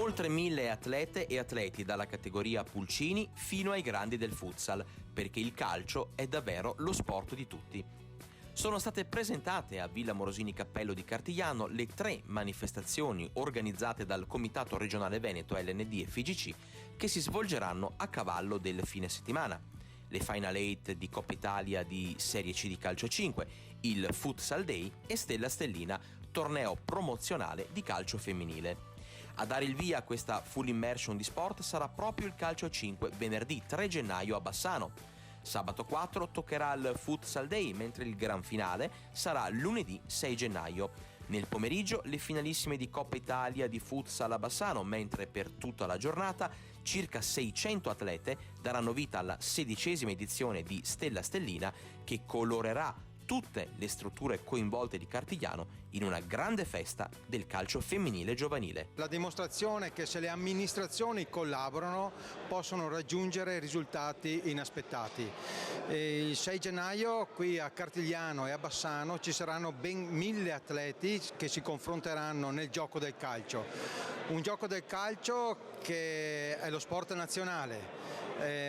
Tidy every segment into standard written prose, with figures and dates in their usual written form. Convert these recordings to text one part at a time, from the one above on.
Oltre 1000 atlete e atleti dalla categoria pulcini fino ai grandi del futsal, perché il calcio è davvero lo sport di tutti. Sono state presentate a Villa Morosini Cappello di Cartigliano le 3 manifestazioni organizzate dal Comitato Regionale Veneto LND e FIGC che si svolgeranno a cavallo del fine settimana. Le Final 8 di Coppa Italia di Serie C di Calcio 5, il Futsal Day e Stella Stellina, torneo promozionale di calcio femminile. A dare il via a questa full immersion di sport sarà proprio il Calcio 5 venerdì 3 gennaio a Bassano. Sabato 4 toccherà il Futsal Day, mentre il gran finale sarà lunedì 6 gennaio. Nel pomeriggio le finalissime di Coppa Italia di Futsal a Bassano, mentre per tutta la giornata circa 600 atlete daranno vita alla 16ª edizione di Stella Stellina, che colorerà tutte le strutture coinvolte di Cartigliano in una grande festa del calcio femminile giovanile. La dimostrazione che se le amministrazioni collaborano possono raggiungere risultati inaspettati. Il 6 gennaio qui a Cartigliano e a Bassano ci saranno ben 1000 atleti che si confronteranno nel gioco del calcio. Un gioco del calcio che è lo sport nazionale.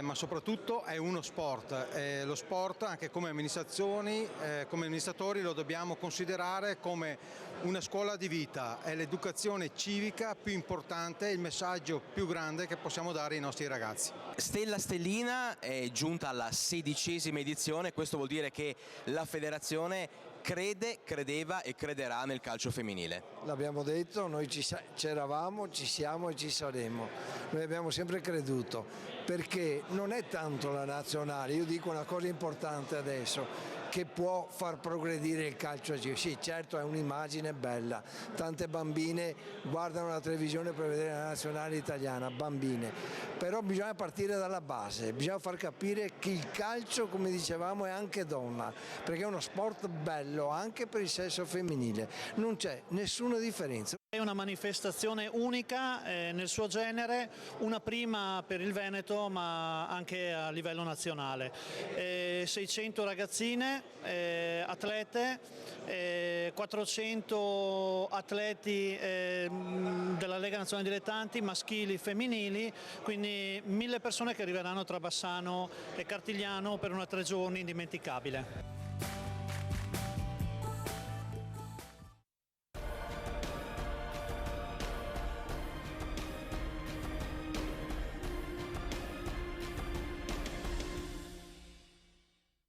Ma soprattutto è uno sport. Lo sport anche come amministratori lo dobbiamo considerare come una scuola di vita, è l'educazione civica più importante, il messaggio più grande che possiamo dare ai nostri ragazzi. Stella Stellina è giunta alla 16ª edizione, questo vuol dire che la federazione credeva e crederà nel calcio femminile. L'abbiamo detto, noi c'eravamo, ci siamo e ci saremo. Noi abbiamo sempre creduto, perché non è tanto la nazionale, io dico una cosa importante adesso, che può far progredire il calcio. Sì, certo è un'immagine bella, tante bambine guardano la televisione per vedere la nazionale italiana, bambine, però bisogna partire dalla base, bisogna far capire che il calcio, come dicevamo, è anche donna, perché è uno sport bello anche per il sesso femminile, non c'è nessuna differenza. È una manifestazione unica nel suo genere, una prima per il Veneto ma anche a livello nazionale. 600 ragazzine, atlete, 400 atleti della Lega Nazionale Dilettanti, maschili, femminili, quindi 1000 persone che arriveranno tra Bassano e Cartigliano per una 3 giorni indimenticabile.